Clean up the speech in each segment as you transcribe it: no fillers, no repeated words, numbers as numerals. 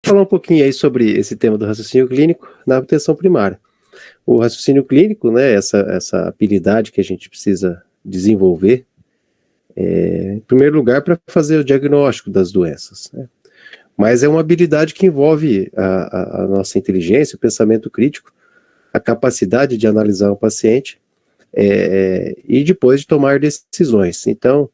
falar um pouquinho aí sobre esse tema do raciocínio clínico na atenção primária. O raciocínio clínico, né, essa habilidade que a gente precisa desenvolver, em primeiro lugar, para fazer o diagnóstico das doenças, né? Mas é uma habilidade que envolve a nossa inteligência, o pensamento crítico, a capacidade de analisar o paciente e depois de tomar decisões. Então,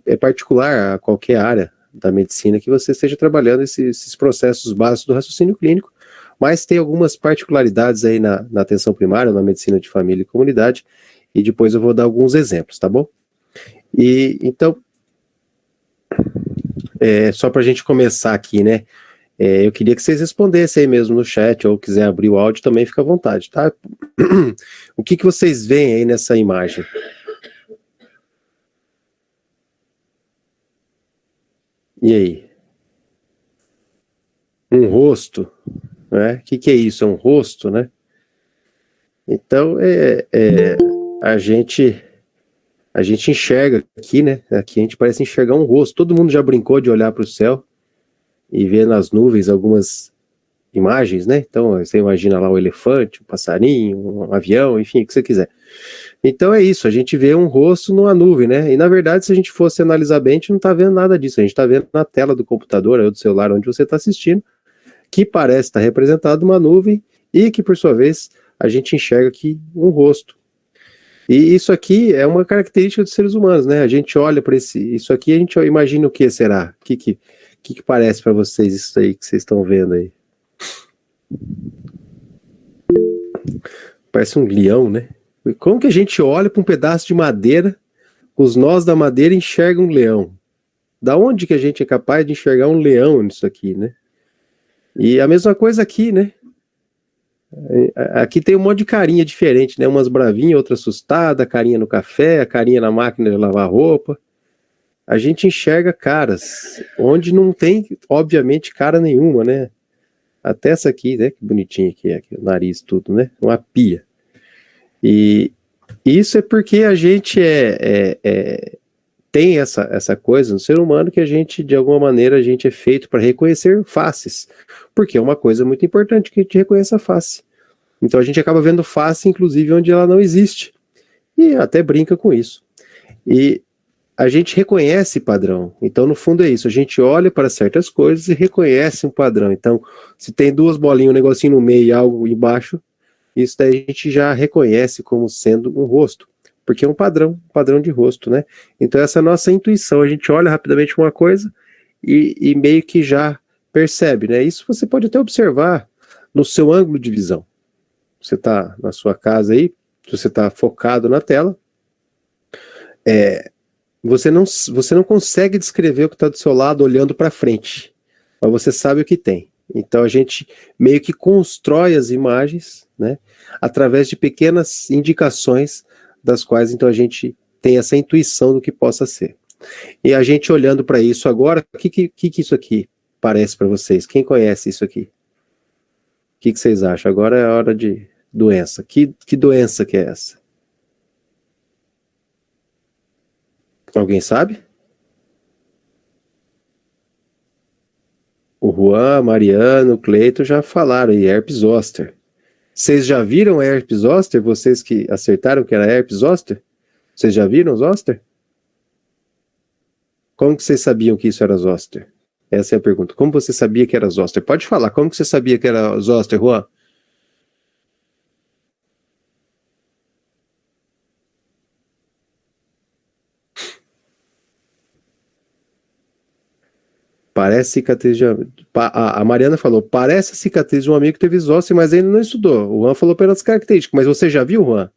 é particular a qualquer área da medicina que você esteja trabalhando esses processos básicos do raciocínio clínico, mas tem algumas particularidades aí na atenção primária, na medicina de família e comunidade, e depois eu vou dar alguns exemplos, tá bom? E então, só para a gente começar aqui, né? Eu queria que vocês respondessem aí mesmo no chat, ou quiser abrir o áudio também, fica à vontade, tá? O que vocês veem aí nessa imagem? E aí? Um rosto, né? O que é isso? É um rosto, né? Então, a gente enxerga aqui, né? Aqui a gente parece enxergar um rosto. Todo mundo já brincou de olhar para o céu e ver nas nuvens algumas imagens, né? Então, você imagina lá um elefante, um passarinho, um avião, enfim, o que você quiser. Então é isso, a gente vê um rosto numa nuvem, né? E na verdade, se a gente fosse analisar bem, a gente não está vendo nada disso. A gente está vendo na tela do computador ou do celular onde você está assistindo, que parece estar representado uma nuvem e que, por sua vez, a gente enxerga aqui um rosto. E isso aqui é uma característica dos seres humanos, né? A gente olha para isso aqui, a gente imagina o que será? O que parece para vocês isso aí que vocês estão vendo aí? Parece um leão, né? Como que a gente olha para um pedaço de madeira, os nós da madeira enxergam um leão? Da onde que a gente é capaz de enxergar um leão nisso aqui, né? E a mesma coisa aqui, né? Aqui tem um monte de carinha diferente, né? Umas bravinhas, outras assustadas, a carinha no café, a carinha na máquina de lavar roupa. A gente enxerga caras, onde não tem, obviamente, cara nenhuma, né? Até essa aqui, né? Que bonitinha que é, aqui, o nariz tudo, né? Uma pia. E isso é porque a gente tem essa coisa no ser humano que a gente, de alguma maneira, a gente é feito para reconhecer faces, porque é uma coisa muito importante que a gente reconheça a face. Então a gente acaba vendo face, inclusive, onde ela não existe, e até brinca com isso. E a gente reconhece padrão, então no fundo é isso, a gente olha para certas coisas e reconhece um padrão. Então, se tem duas bolinhas, um negocinho no meio e algo embaixo, isso daí a gente já reconhece como sendo um rosto, porque é um padrão de rosto, né? Então essa é a nossa intuição, a gente olha rapidamente uma coisa e meio que já percebe, né? Isso você pode até observar no seu ângulo de visão. Você está na sua casa aí, você está focado na tela, você não consegue descrever o que está do seu lado olhando para frente, mas você sabe o que tem. Então a gente meio que constrói as imagens, né, através de pequenas indicações das quais então a gente tem essa intuição do que possa ser. E a gente olhando para isso agora, o que isso aqui parece para vocês? Quem conhece isso aqui? O que vocês acham? Agora é a hora de doença. Que doença que é essa? Alguém sabe? O Juan, Mariano, o Cleito já falaram aí, herpes zoster. Vocês já viram herpes zoster? Vocês que acertaram que era herpes zoster? Vocês já viram zoster? Como que vocês sabiam que isso era zoster? Essa é a pergunta. Como você sabia que era zoster? Pode falar, como que você sabia que era zoster, Juan? Parece cicatriz de... A Mariana falou, parece a cicatriz de um amigo que teve zoster, mas ainda não estudou. O Juan falou pelas características, mas você já viu, Juan?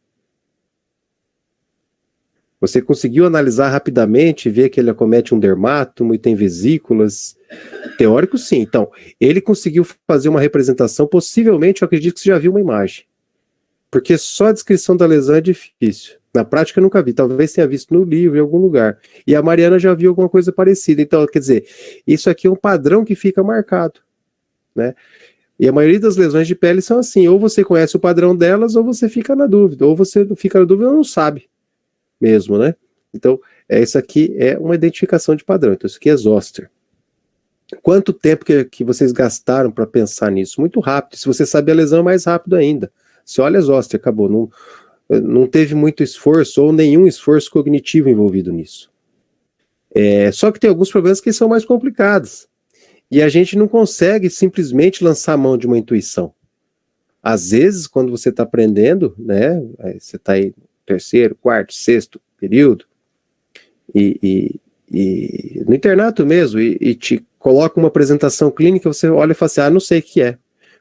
Você conseguiu analisar rapidamente, ver que ele acomete um dermátomo e tem vesículas? Teórico, sim. Então, ele conseguiu fazer uma representação, possivelmente, eu acredito que você já viu uma imagem. Porque só a descrição da lesão é difícil. Na prática, eu nunca vi. Talvez tenha visto no livro, em algum lugar. E a Mariana já viu alguma coisa parecida. Então, quer dizer, isso aqui é um padrão que fica marcado, né? E a maioria das lesões de pele são assim. Ou você conhece o padrão delas, ou você fica na dúvida. Ou você fica na dúvida ou não sabe mesmo, né? Então, isso aqui é uma identificação de padrão. Então, isso aqui é zoster. Quanto tempo que vocês gastaram para pensar nisso? Muito rápido. Se você sabe a lesão, é mais rápido ainda. Você olha as hóstias, acabou. Não teve muito esforço ou nenhum esforço cognitivo envolvido nisso. Só que tem alguns problemas que são mais complicados. E a gente não consegue simplesmente lançar a mão de uma intuição. Às vezes, quando você está aprendendo, né, você está aí no terceiro, quarto, sexto período, e no internato mesmo, e te coloca uma apresentação clínica, você olha e fala assim, não sei o que é.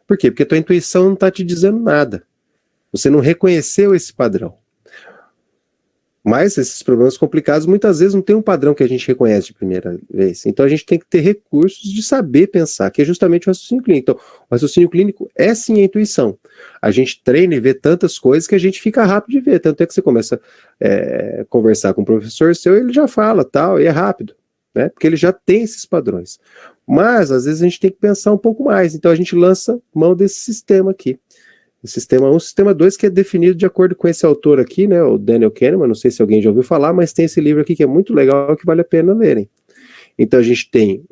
Por quê? Porque a tua intuição não está te dizendo nada. Você não reconheceu esse padrão. Mas esses problemas complicados muitas vezes não tem um padrão que a gente reconhece de primeira vez. Então a gente tem que ter recursos de saber pensar, que é justamente o raciocínio clínico. Então, o raciocínio clínico é sim a intuição. A gente treina e vê tantas coisas que a gente fica rápido de ver. Tanto é que você começa a conversar com o professor seu, ele já fala tal, e é rápido, né? Porque ele já tem esses padrões. Mas às vezes a gente tem que pensar um pouco mais. Então a gente lança mão desse sistema aqui. O sistema 1, o sistema 2, que é definido de acordo com esse autor aqui, né, o Daniel Kahneman, não sei se alguém já ouviu falar, mas tem esse livro aqui que é muito legal, que vale a pena lerem. Então a gente tem,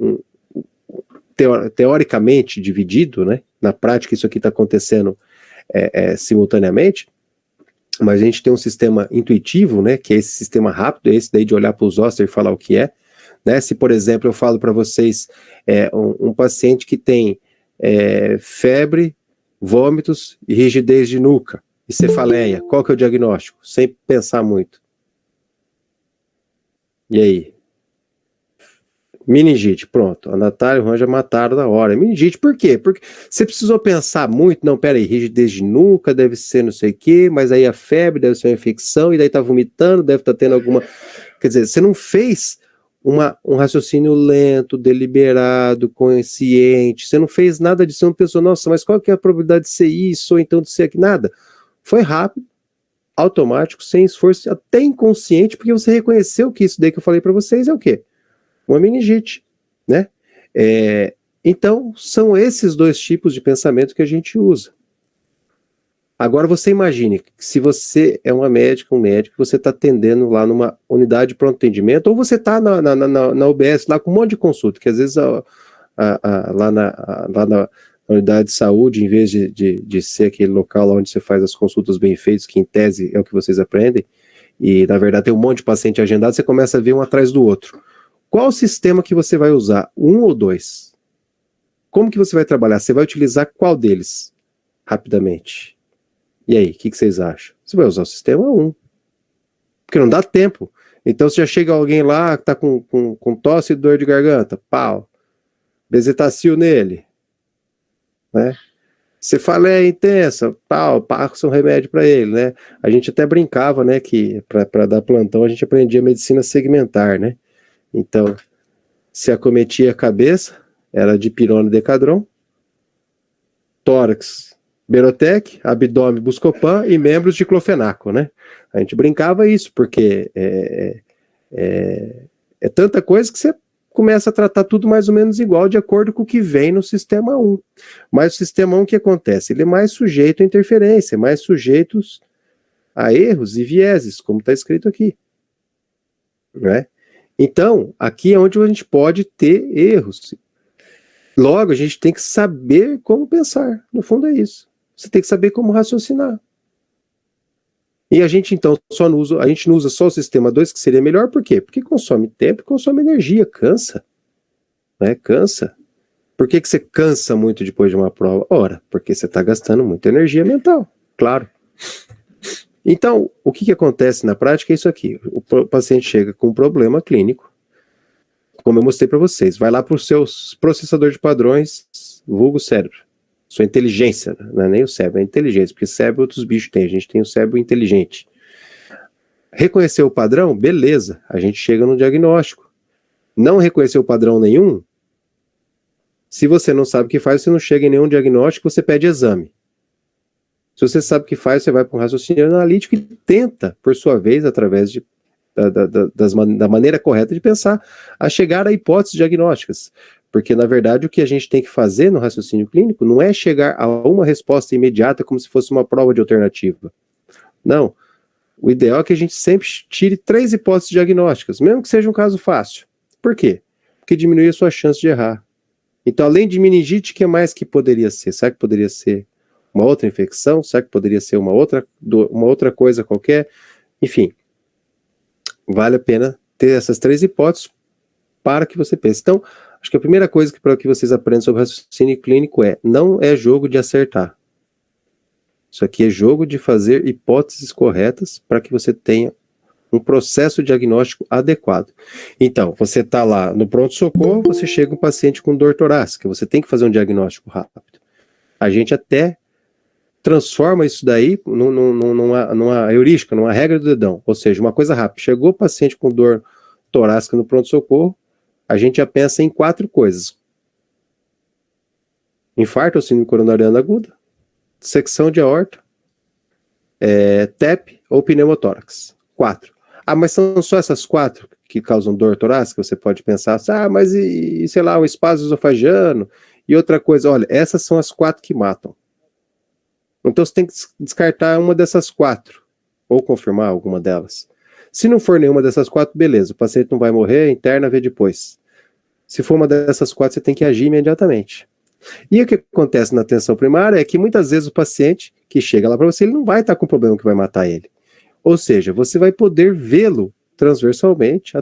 teoricamente dividido, né, na prática isso aqui está acontecendo simultaneamente, mas a gente tem um sistema intuitivo, né, que é esse sistema rápido, esse daí de olhar para os ossos e falar o que é, né, se por exemplo eu falo para vocês um paciente que tem febre, vômitos e rigidez de nuca e cefaleia, qual que é o diagnóstico? Sem pensar muito. E aí? Meningite, pronto. A Natália e o Juan já mataram na hora. Meningite, por quê? Porque você precisou pensar muito, não, peraí, rigidez de nuca, deve ser não sei o quê, mas aí a febre deve ser uma infecção, e daí tá vomitando, deve estar tendo alguma... Quer dizer, você não fez um raciocínio lento, deliberado, consciente, você não fez nada disso, você não pensou, nossa, mas qual que é a probabilidade de ser isso, ou então de ser aqui, nada. Foi rápido, automático, sem esforço, até inconsciente, porque você reconheceu que isso daí que eu falei para vocês é o quê? Uma meningite, né? Então, são esses dois tipos de pensamento que a gente usa. Agora você imagine que se você é uma médica, um médico, você está atendendo lá numa unidade de pronto atendimento, ou você está na UBS lá com um monte de consulta, que às vezes lá na unidade de saúde, em vez de ser aquele local onde você faz as consultas bem feitas, que em tese é o que vocês aprendem, e na verdade tem um monte de paciente agendado, você começa a ver um atrás do outro. Qual o sistema que você vai usar? Um ou dois? Como que você vai trabalhar? Você vai utilizar qual deles? Rapidamente. E aí, o que vocês acham? Você vai usar o sistema 1. Porque não dá tempo. Então, se já chega alguém lá que está com tosse e dor de garganta, pau. Bezetacil nele. Né? Cefaleia intensa, pau, passa um remédio para ele, né? A gente até brincava, né, que para dar plantão a gente aprendia medicina segmentar, né? Então, se acometia a cabeça, era dipirona e decadron, tórax, Berotec, abdômen, Buscopan e membros de clofenaco, né? A gente brincava isso, porque é tanta coisa que você começa a tratar tudo mais ou menos igual, de acordo com o que vem no sistema 1. Mas o sistema 1, o que acontece? Ele é mais sujeito a interferência, mais sujeito a erros e vieses, como está escrito aqui. Né? Então, aqui é onde a gente pode ter erros. Logo, a gente tem que saber como pensar. No fundo é isso. Você tem que saber como raciocinar. E a gente, então, a gente não usa só o sistema 2, que seria melhor, por quê? Porque consome tempo e consome energia, cansa. Né? Cansa. Por que você cansa muito depois de uma prova? Ora, porque você está gastando muita energia mental, claro. Então, o que acontece na prática é isso aqui. O paciente chega com um problema clínico, como eu mostrei para vocês, vai lá para o seu processador de padrões, vulgo cérebro. Sua inteligência, não é nem o cérebro, é a inteligência, porque cérebro outros bichos têm, a gente tem o cérebro inteligente. Reconheceu o padrão? Beleza, a gente chega no diagnóstico. Não reconheceu padrão nenhum? Se você não sabe o que faz, você não chega em nenhum diagnóstico, você pede exame. Se você sabe o que faz, você vai para um raciocínio analítico e tenta, por sua vez, através da maneira correta de pensar, a chegar a hipóteses diagnósticas. Porque, na verdade, o que a gente tem que fazer no raciocínio clínico não é chegar a uma resposta imediata como se fosse uma prova de alternativa. Não. O ideal é que a gente sempre tire 3 hipóteses diagnósticas, mesmo que seja um caso fácil. Por quê? Porque diminui a sua chance de errar. Então, além de meningite, o que mais que poderia ser? Será que poderia ser uma outra infecção? Será que poderia ser uma outra coisa qualquer? Enfim, vale a pena ter essas 3 hipóteses para que você pense. Então, acho que a primeira coisa para que vocês aprendam sobre raciocínio clínico não é jogo de acertar. Isso aqui é jogo de fazer hipóteses corretas para que você tenha um processo diagnóstico adequado. Então, você está lá no pronto-socorro, você chega um paciente com dor torácica, você tem que fazer um diagnóstico rápido. A gente até transforma isso daí numa heurística, numa regra do dedão, ou seja, uma coisa rápida. Chegou o paciente com dor torácica no pronto-socorro, a gente já pensa em 4 coisas. Infarto ou síndrome coronariana aguda, dissecção de aorta, TEP ou pneumotórax. 4. Mas são só essas 4 que causam dor torácica? Você pode pensar, mas sei lá, um espasmo esofagiano e outra coisa. Olha, essas são as 4 que matam. Então você tem que descartar uma dessas 4, ou confirmar alguma delas. Se não for nenhuma dessas 4, beleza, o paciente não vai morrer, interna, vê depois. Se for uma dessas 4, você tem que agir imediatamente. E o que acontece na atenção primária é que muitas vezes o paciente que chega lá para você, ele não vai estar com um problema que vai matar ele. Ou seja, você vai poder vê-lo transversalmente,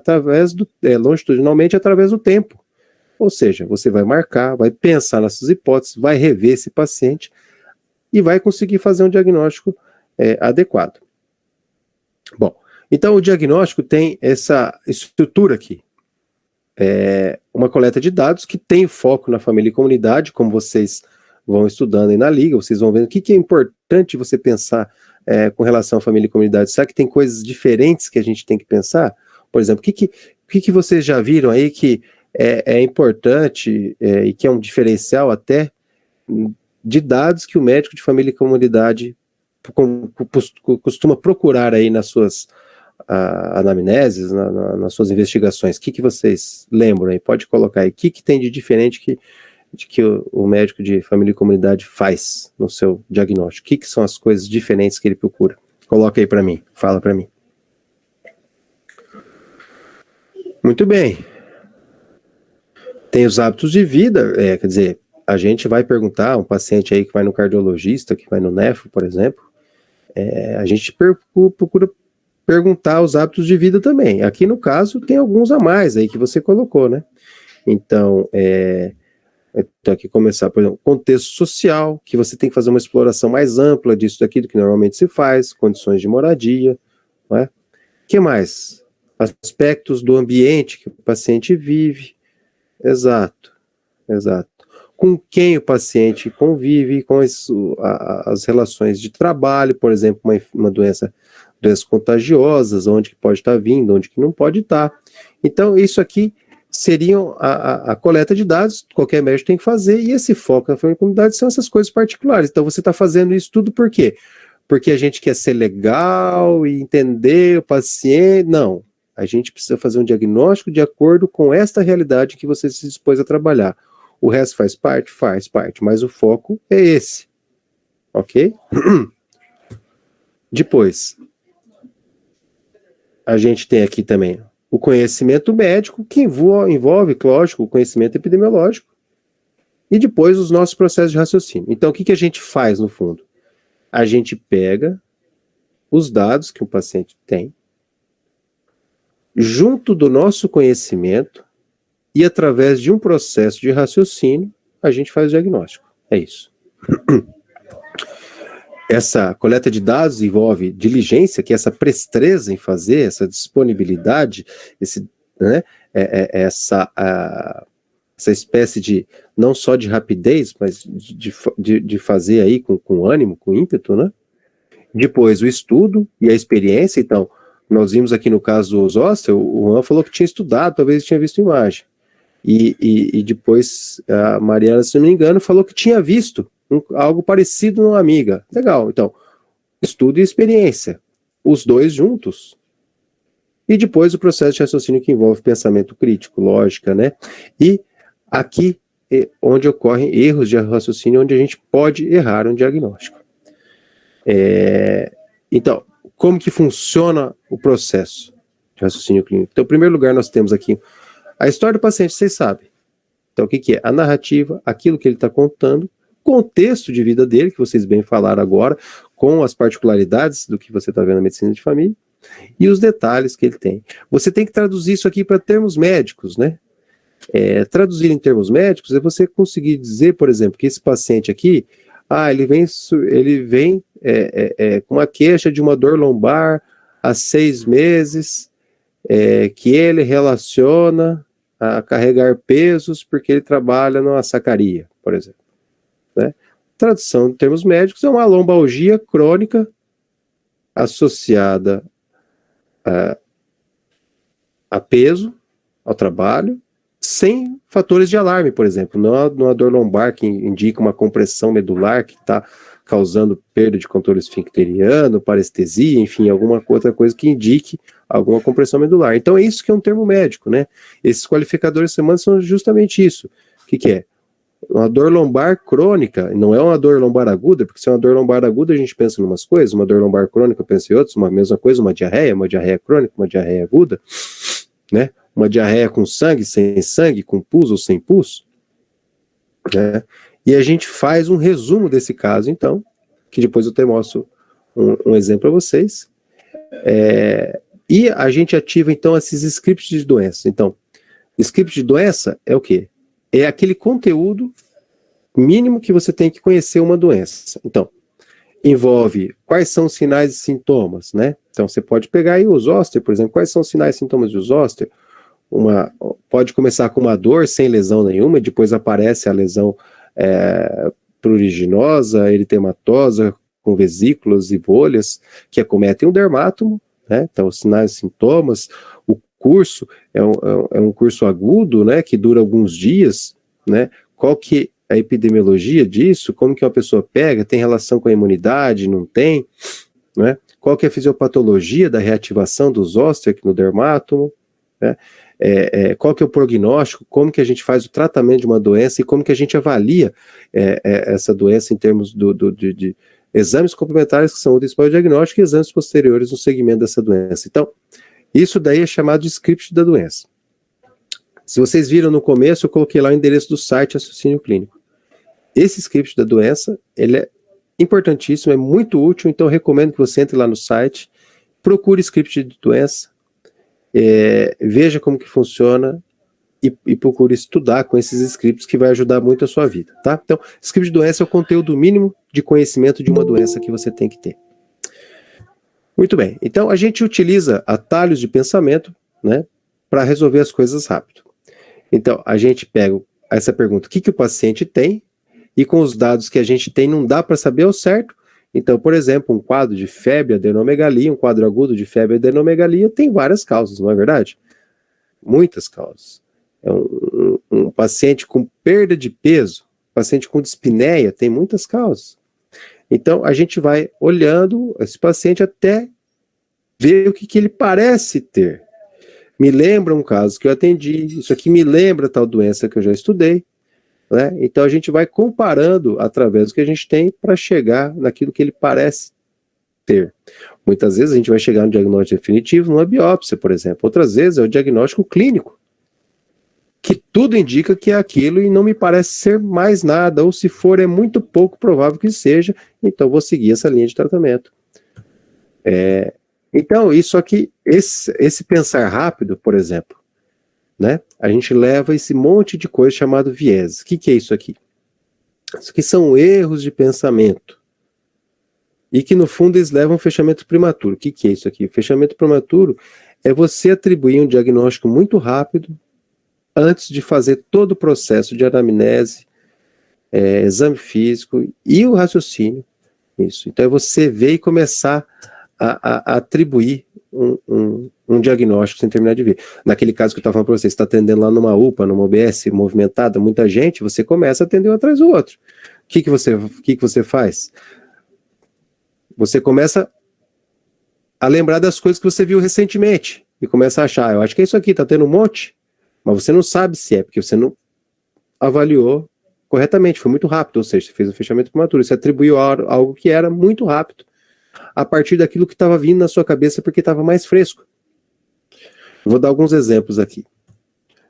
longitudinalmente, através do tempo. Ou seja, você vai marcar, vai pensar nessas hipóteses, vai rever esse paciente e vai conseguir fazer um diagnóstico adequado. Bom, então o diagnóstico tem essa estrutura aqui. Uma coleta de dados que tem foco na família e comunidade, como vocês vão estudando aí na liga, vocês vão vendo o que é importante você pensar com relação à família e comunidade. Será que tem coisas diferentes que a gente tem que pensar? Por exemplo, o que vocês já viram aí que é importante e que é um diferencial até de dados que o médico de família e comunidade costuma procurar aí nas suas anamneses, nas suas investigações? O que vocês lembram aí? Pode colocar aí. O que tem de diferente que o médico de família e comunidade faz no seu diagnóstico? O que são as coisas diferentes que ele procura? Coloca aí para mim, fala para mim. Muito bem. Tem os hábitos de vida, quer dizer, a gente vai perguntar, um paciente aí que vai no cardiologista, que vai no nefro, por exemplo, a gente procura perguntar os hábitos de vida também. Aqui no caso tem alguns a mais aí que você colocou, né? Então, então aqui começar, por exemplo, contexto social, que você tem que fazer uma exploração mais ampla disso daqui do que normalmente se faz, condições de moradia, não é? O que mais? Aspectos do ambiente que o paciente vive. Exato. Com quem o paciente convive, com as relações de trabalho, por exemplo, uma doenças contagiosas, onde que pode estar vindo, onde que não pode estar. Então, isso aqui seriam a coleta de dados, qualquer médico tem que fazer, e esse foco na família e comunidade são essas coisas particulares. Então, você está fazendo isso tudo por quê? Porque a gente quer ser legal e entender o paciente? Não. A gente precisa fazer um diagnóstico de acordo com esta realidade que você se dispôs a trabalhar. O resto faz parte? Faz parte, mas o foco é esse. Ok? Depois, a gente tem aqui também o conhecimento médico, que envolve, lógico, o conhecimento epidemiológico, e depois os nossos processos de raciocínio. Então, o que a gente faz, no fundo? A gente pega os dados que o paciente tem, junto do nosso conhecimento, e através de um processo de raciocínio, a gente faz o diagnóstico. É isso. Essa coleta de dados envolve diligência, que é essa presteza em fazer, essa disponibilidade, essa espécie de, não só de rapidez, mas de fazer aí com ânimo, com ímpeto, né? Depois o estudo e a experiência. Então, nós vimos aqui no caso do Zoster, o Juan falou que tinha estudado, talvez tinha visto imagem. E depois a Mariana, se não me engano, falou que tinha visto algo parecido numa amiga. Legal, então, estudo e experiência, os dois juntos. E depois o processo de raciocínio que envolve pensamento crítico, lógica, né? E aqui é onde ocorrem erros de raciocínio, onde a gente pode errar um diagnóstico. Então, como que funciona o processo de raciocínio clínico? Então, em primeiro lugar, nós temos aqui a história do paciente, vocês sabem. Então, o que que é? A narrativa, aquilo que ele está contando, contexto de vida dele, que vocês bem falaram agora, com as particularidades do que você está vendo na medicina de família, e os detalhes que ele tem. Você tem que traduzir isso aqui para termos médicos, né? Traduzir em termos médicos é você conseguir dizer, por exemplo, que esse paciente aqui, ele vem com uma queixa de uma dor lombar há 6 meses, que ele relaciona a carregar pesos porque ele trabalha numa sacaria, por exemplo. Né? Tradução em termos médicos é uma lombalgia crônica associada a peso, ao trabalho, sem fatores de alarme, por exemplo. Não é uma dor lombar que indica uma compressão medular que está causando perda de controle esfincteriano, parestesia, enfim, alguma outra coisa que indique alguma compressão medular. Então é isso que é um termo médico, né? Esses qualificadores semânticos são justamente isso. O que que é? Uma dor lombar crônica, não é uma dor lombar aguda, porque se é uma dor lombar aguda a gente pensa em umas coisas, uma dor lombar crônica pensa em outras, uma mesma coisa, uma diarreia crônica, uma diarreia aguda, né? Uma diarreia com sangue, sem sangue, com pus ou sem pus, né? E a gente faz um resumo desse caso, então, que depois eu te mostro um exemplo para vocês, e a gente ativa, então, esses scripts de doença. Então, script de doença é o quê? É aquele conteúdo mínimo que você tem que conhecer uma doença. Então, envolve quais são os sinais e sintomas, né? Então, você pode pegar aí os zoster, por exemplo, quais são os sinais e sintomas de zoster? Pode começar com uma dor sem lesão nenhuma, e depois aparece a lesão pruriginosa, eritematosa, com vesículas e bolhas, que acometem um dermátomo, né? Então, os sinais e sintomas, o curso é um curso agudo, né, que dura alguns dias, né? Qual que é a epidemiologia disso? Como que uma pessoa pega? Tem relação com a imunidade? Não tem? Né? Qual que é a fisiopatologia da reativação do zoster no dermátomo? Né? Qual que é o prognóstico? Como que a gente faz o tratamento de uma doença e como que a gente avalia essa doença em termos de exames complementares que são úteis para o diagnóstico e exames posteriores no segmento dessa doença. Então, isso daí é chamado de script da doença. Se vocês viram no começo, eu coloquei lá o endereço do site Raciocínio Clínico. Esse script da doença, ele é importantíssimo, é muito útil, então eu recomendo que você entre lá no site, procure script de doença, veja como que funciona e procure estudar com esses scripts que vai ajudar muito a sua vida, tá? Então, script de doença é o conteúdo mínimo de conhecimento de uma doença que você tem que ter. Muito bem, então a gente utiliza atalhos de pensamento, né, para resolver as coisas rápido. Então, a gente pega essa pergunta, o que o paciente tem, e com os dados que a gente tem não dá para saber ao certo. Então, por exemplo, um quadro de febre, adenomegalia, um quadro agudo de febre, adenomegalia, tem várias causas, não é verdade? Muitas causas. Um paciente com perda de peso, paciente com dispneia, tem muitas causas. Então, a gente vai olhando esse paciente até ver o que ele parece ter. Me lembra um caso que eu atendi, isso aqui me lembra tal doença que eu já estudei, né? Então, a gente vai comparando através do que a gente tem para chegar naquilo que ele parece ter. Muitas vezes a gente vai chegar no diagnóstico definitivo numa biópsia, por exemplo. Outras vezes é o diagnóstico clínico, que tudo indica que é aquilo e não me parece ser mais nada, ou se for, é muito pouco provável que seja, então vou seguir essa linha de tratamento. Então, isso aqui, esse pensar rápido, por exemplo, né, a gente leva esse monte de coisa chamado viés. O que é isso aqui? Isso aqui são erros de pensamento, e que no fundo eles levam a um fechamento prematuro. O que é isso aqui? O fechamento prematuro é você atribuir um diagnóstico muito rápido, antes de fazer todo o processo de anamnese, exame físico e o raciocínio. Isso. Então é você ver e começar a atribuir um diagnóstico sem terminar de ver. Naquele caso que eu estava falando para você está atendendo lá numa UPA, numa OBS movimentada, muita gente, você começa a atender um atrás do outro. O que você faz? Você começa a lembrar das coisas que você viu recentemente e começa a achar, eu acho que é isso aqui, está tendo um monte. Mas você não sabe se é, porque você não avaliou corretamente, foi muito rápido, ou seja, você fez um fechamento prematuro, você atribuiu algo que era muito rápido, a partir daquilo que estava vindo na sua cabeça, porque estava mais fresco. Vou dar alguns exemplos aqui.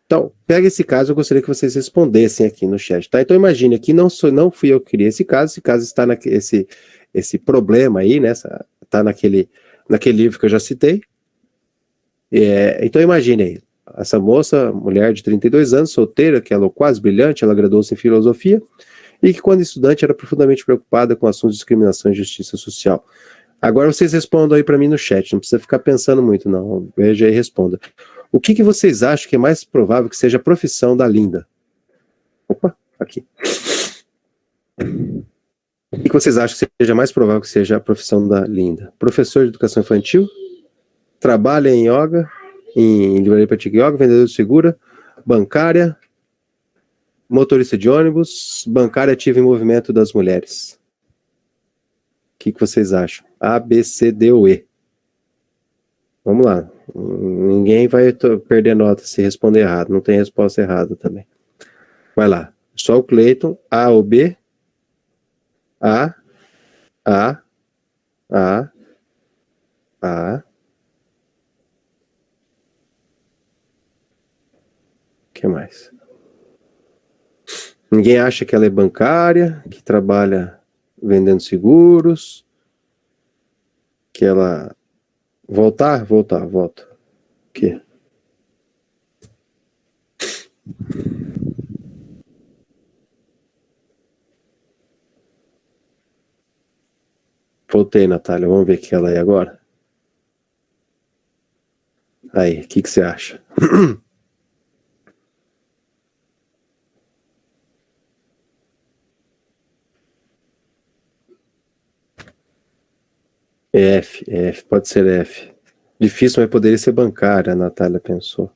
Então, pega esse caso, eu gostaria que vocês respondessem aqui no chat, tá? Então imagine aqui, não fui eu que criei esse caso está esse problema aí, né? Está naquele livro que eu já citei. Então imagine aí, essa moça, mulher de 32 anos, solteira, que ela é quase brilhante, ela graduou-se em filosofia, e que quando estudante era profundamente preocupada com assuntos de discriminação e justiça social. Agora vocês respondam aí para mim no chat, não precisa ficar pensando muito não, veja aí e responda. O que vocês acham que é mais provável que seja a profissão da Linda? Opa, aqui. O que vocês acham que seja mais provável que seja a profissão da Linda? Professor de educação infantil? Trabalha em yoga? Em livraria pratica yoga? Vendedor de segura? Bancária? Motorista de ônibus? Bancária ativa em movimento das mulheres? O que vocês acham? A, B, C, D ou E? Vamos lá. Ninguém vai perder nota se responder errado. Não tem resposta errada também. Vai lá. Só o Cleiton. A ou B? A. A. A. A. O que mais? Ninguém acha que ela é bancária, que trabalha vendendo seguros, que ela... Volta. O quê? Voltei, Natália. Vamos ver o que ela é agora. Aí, o que você acha? F, pode ser F. Difícil, mas poderia ser bancária, a Natália pensou.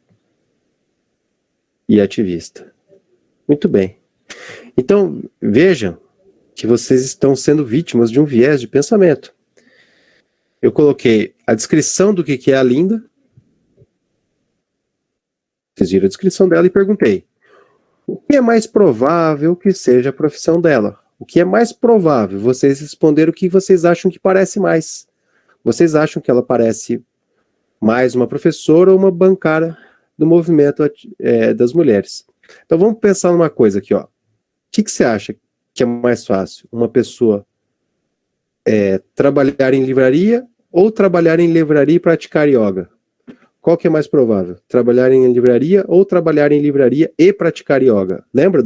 E ativista. Muito bem. Então, vejam que vocês estão sendo vítimas de um viés de pensamento. Eu coloquei a descrição do que é a Linda. Vocês viram a descrição dela e perguntei: o que é mais provável que seja a profissão dela? O que é mais provável? Vocês responderam o que vocês acham que parece mais. Vocês acham que ela parece mais uma professora ou uma bancária do movimento das mulheres? Então vamos pensar numa coisa aqui, ó. O que você acha que é mais fácil? Uma pessoa trabalhar em livraria ou trabalhar em livraria e praticar yoga? Qual que é mais provável? Trabalhar em livraria ou trabalhar em livraria e praticar yoga? Lembra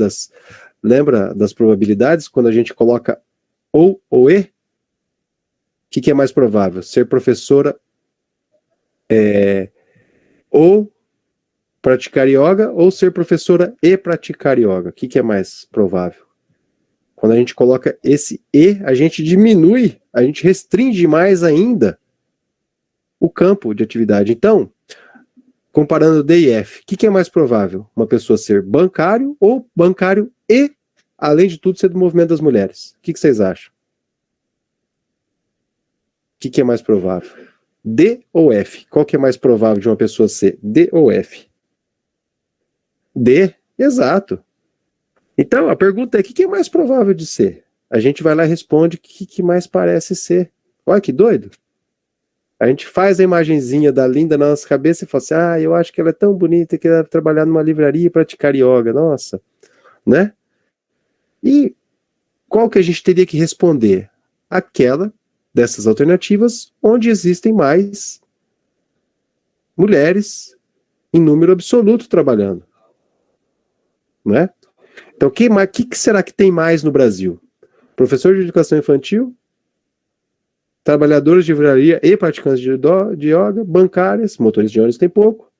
das probabilidades quando a gente coloca ou e? O que é mais provável? Ser professora ou praticar yoga ou ser professora e praticar yoga? O que é mais provável? Quando a gente coloca esse e, a gente diminui, a gente restringe mais ainda o campo de atividade. Então, comparando D e F, o que é mais provável? Uma pessoa ser bancário ou bancário e, além de tudo, ser do movimento das mulheres? O que vocês acham? O que é mais provável? D ou F? Qual que é mais provável de uma pessoa ser? D ou F? D, exato. Então, a pergunta é: o que é mais provável de ser? A gente vai lá e responde o que mais parece ser. Olha que doido. A gente faz a imagenzinha da Linda na nossa cabeça e fala assim: eu acho que ela é tão bonita que ela deve trabalhar numa livraria e praticar yoga. Nossa, né? E qual que a gente teria que responder? Aquela dessas alternativas onde existem mais mulheres em número absoluto trabalhando. Não é? Então, o que será que tem mais no Brasil? Professor de educação infantil, trabalhadores de livraria e praticantes de yoga, bancárias, motores de ônibus tem pouco.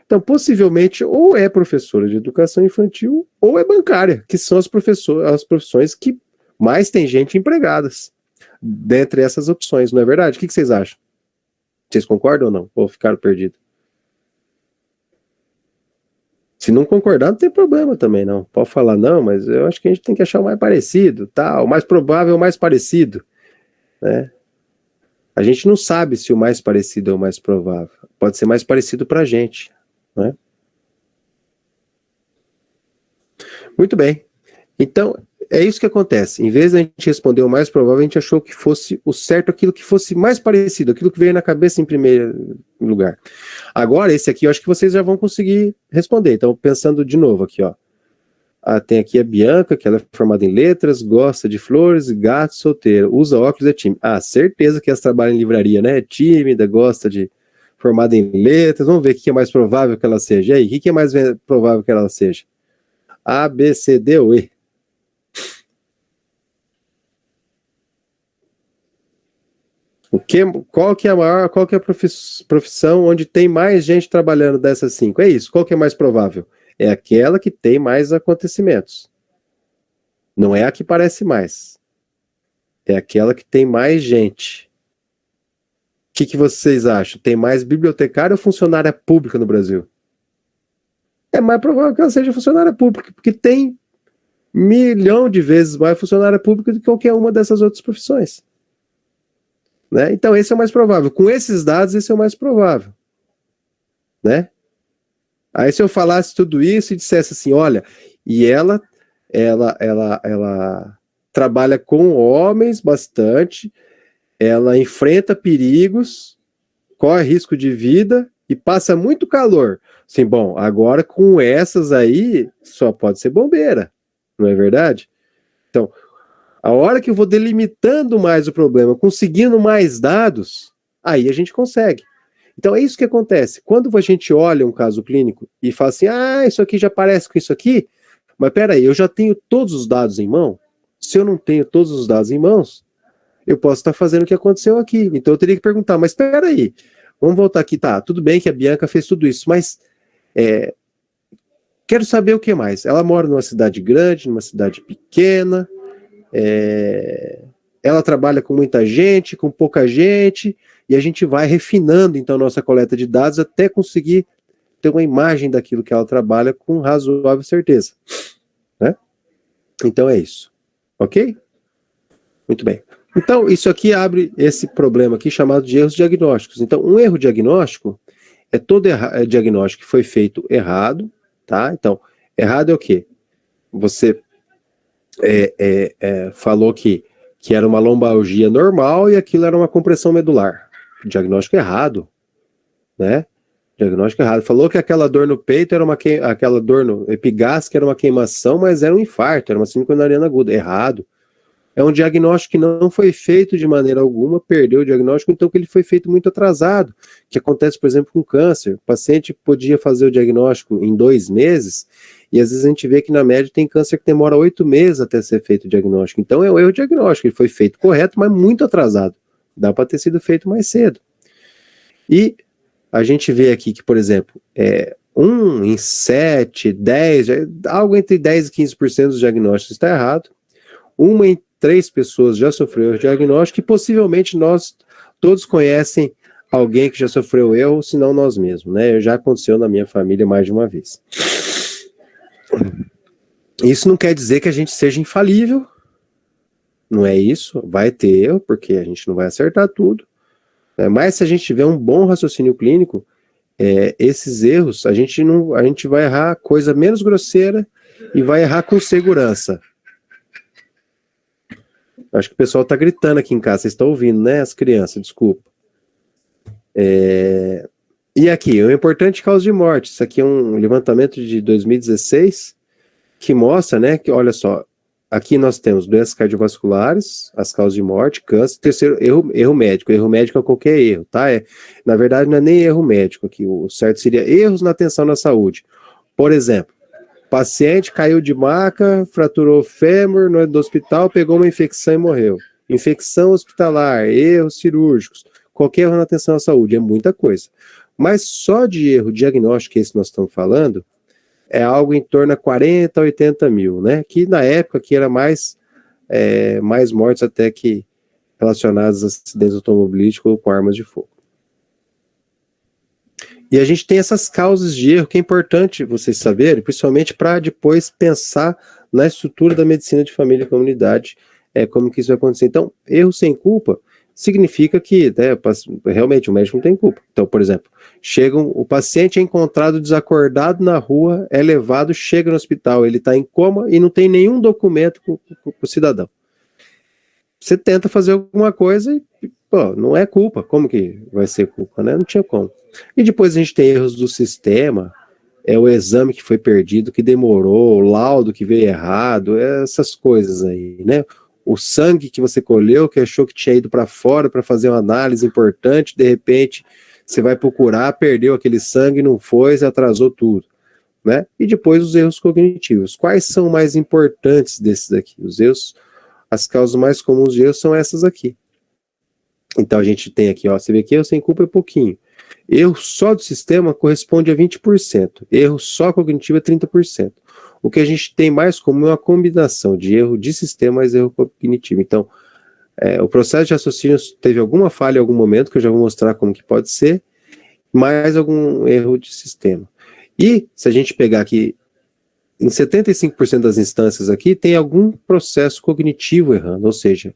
Então, possivelmente, ou é professora de educação infantil ou é bancária, que são as profissões que mais tem gente empregadas dentre essas opções, não é verdade? O que vocês acham? Vocês concordam ou não? Ou ficaram perdidos? Se não concordar, não tem problema também, não. Pode falar, não, mas eu acho que a gente tem que achar o mais parecido, tá? O mais provável é o mais parecido, né? A gente não sabe se o mais parecido é o mais provável. Pode ser mais parecido pra gente, né? Muito bem. Então, é isso que acontece. Em vez de a gente responder o mais provável, a gente achou que fosse o certo, aquilo que fosse mais parecido, aquilo que veio na cabeça em primeiro lugar. Agora, esse aqui eu acho que vocês já vão conseguir responder. Então, pensando de novo aqui, ó. Tem aqui a Bianca, que ela é formada em letras, gosta de flores, gato, solteira, usa óculos, é tímida. Certeza que ela trabalha em livraria, né? É tímida, gosta de... formada em letras. Vamos ver o que é mais provável que ela seja. E aí, o que é mais provável que ela seja? A, B, C, D ou E? Qual que é a profissão onde tem mais gente trabalhando dessas 5? É isso. Qual que é mais provável? É aquela que tem mais acontecimentos. Não é a que parece mais. É aquela que tem mais gente. O que vocês acham? Tem mais bibliotecária ou funcionária pública no Brasil? É mais provável que ela seja funcionária pública, porque tem 1 milhão de vezes mais funcionária pública do que qualquer uma dessas outras profissões. Né? Então esse é o mais provável. Com esses dados, esse é o mais provável. Né? Aí se eu falasse tudo isso e dissesse assim, olha, e ela trabalha com homens bastante, ela enfrenta perigos, corre risco de vida e passa muito calor. Assim, bom, agora com essas aí, só pode ser bombeira, não é verdade? Então, a hora que eu vou delimitando mais o problema, conseguindo mais dados, aí a gente consegue. Então é isso que acontece. Quando a gente olha um caso clínico e fala assim, isso aqui já parece com isso aqui, mas peraí, eu já tenho todos os dados em mão? Se eu não tenho todos os dados em mãos, eu posso estar fazendo o que aconteceu aqui. Então eu teria que perguntar, mas peraí, vamos voltar aqui, tá, tudo bem que a Bianca fez tudo isso, mas quero saber o que mais. Ela mora numa cidade grande, numa cidade pequena, ela trabalha com muita gente, com pouca gente, e a gente vai refinando então nossa coleta de dados até conseguir ter uma imagem daquilo que ela trabalha com razoável certeza. Né? Então é isso. Ok? Muito bem. Então isso aqui abre esse problema aqui chamado de erros diagnósticos. Então um erro diagnóstico é todo diagnóstico que foi feito errado, tá? Então errado é o quê? Você falou que era uma lombalgia normal e aquilo era uma compressão medular. Diagnóstico errado, né? Diagnóstico errado. Falou que aquela dor no peito era aquela dor no epigástrica era uma queimação, mas era um infarto, era uma síndrome coronariana aguda. Errado. É um diagnóstico que não foi feito de maneira alguma, perdeu o diagnóstico, então que ele foi feito muito atrasado, que acontece, por exemplo, com câncer. O paciente podia fazer o diagnóstico em 2 meses, e às vezes a gente vê que na média tem câncer que demora 8 meses até ser feito o diagnóstico. Então é um erro diagnóstico, ele foi feito correto, mas muito atrasado. Dá para ter sido feito mais cedo. E a gente vê aqui que, por exemplo, 1 em 7, 10, algo entre 10 e 15% dos diagnósticos está errado. 1 em 3 pessoas já sofreu diagnóstico e possivelmente nós todos conhecem alguém que já sofreu erro, se não nós mesmos, né? Já aconteceu na minha família mais de uma vez. Isso não quer dizer que a gente seja infalível, não é isso, vai ter erro, porque a gente não vai acertar tudo, né? Mas se a gente tiver um bom raciocínio clínico, esses erros, a gente vai errar coisa menos grosseira e vai errar com segurança. Acho que o pessoal está gritando aqui em casa, vocês estão ouvindo, né, as crianças, desculpa. E aqui, uma importante causa de morte, isso aqui é um levantamento de 2016, que mostra, né, que olha só, aqui nós temos doenças cardiovasculares, as causas de morte, câncer, terceiro, erro médico é qualquer erro, tá? Na verdade não é nem erro médico aqui, o certo seria erros na atenção na saúde. Por exemplo, paciente caiu de maca, fraturou o fêmur no hospital, pegou uma infecção e morreu. Infecção hospitalar, erros cirúrgicos, qualquer erro na atenção à saúde, é muita coisa. Mas só de erro diagnóstico, esse nós estamos falando, é algo em torno a 40 a 80 mil, né? Que na época que era mais mortes até que relacionadas a acidentes automobilísticos ou com armas de fogo. E a gente tem essas causas de erro que é importante vocês saberem, principalmente para depois pensar na estrutura da medicina de família e comunidade, como que isso vai acontecer. Então, erro sem culpa significa que, né, realmente o médico não tem culpa. Então, por exemplo, o paciente é encontrado desacordado na rua, é levado, chega no hospital, ele está em coma e não tem nenhum documento para o cidadão. Você tenta fazer alguma coisa e, pô, não é culpa. Como que vai ser culpa, né? Não tinha como. E depois a gente tem erros do sistema, o exame que foi perdido, que demorou, o laudo que veio errado, essas coisas aí, né? O sangue que você colheu, que achou que tinha ido para fora para fazer uma análise importante, de repente você vai procurar, perdeu aquele sangue, não foi, você atrasou tudo, né? E depois os erros cognitivos. Quais são mais importantes desses aqui? Os erros, as causas mais comuns de erros são essas aqui. Então a gente tem aqui, ó, você vê que erro sem culpa é pouquinho. Erro só do sistema corresponde a 20%. Erro só cognitivo é 30%. O que a gente tem mais comum é uma combinação de erro de sistema mais erro cognitivo. Então, o processo de raciocínio teve alguma falha em algum momento, que eu já vou mostrar como que pode ser, mais algum erro de sistema. E, se a gente pegar aqui, em 75% das instâncias aqui, tem algum processo cognitivo errando, ou seja,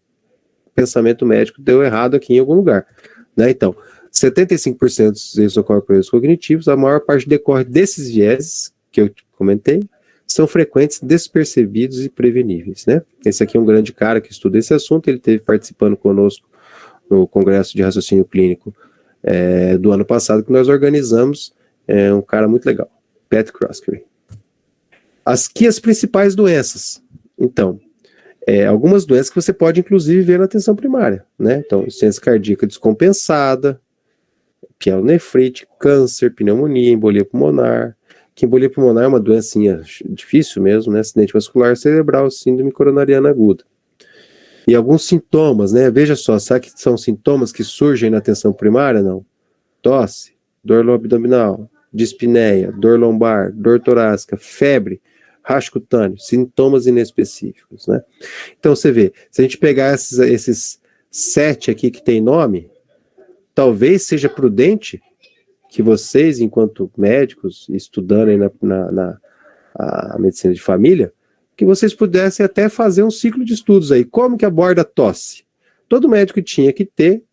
o pensamento médico deu errado aqui em algum lugar, né? Então, 75% dos erros ocorrem por erros cognitivos, a maior parte decorre desses vieses que eu comentei, são frequentes, despercebidos e preveníveis, né? Esse aqui é um grande cara que estuda esse assunto, ele esteve participando conosco no Congresso de Raciocínio Clínico do ano passado, que nós organizamos, um cara muito legal, Pat Croskery. As principais doenças, então, algumas doenças que você pode inclusive ver na atenção primária, né? Então, insuficiência cardíaca descompensada, pielonefrite, câncer, pneumonia, embolia pulmonar, que embolia pulmonar é uma doencinha difícil mesmo, né? Acidente vascular cerebral, síndrome coronariana aguda. E alguns sintomas, né? Veja só, sabe que são sintomas que surgem na atenção primária? Não. Tosse, dor abdominal, dispneia, dor lombar, dor torácica, febre, racho cutâneo, sintomas inespecíficos, né? Então você vê, se a gente pegar esses 7 aqui que tem nome, talvez seja prudente que vocês, enquanto médicos, estudando aí a medicina de família, que vocês pudessem até fazer um ciclo de estudos aí. Como que aborda a tosse? Todo médico tinha que ter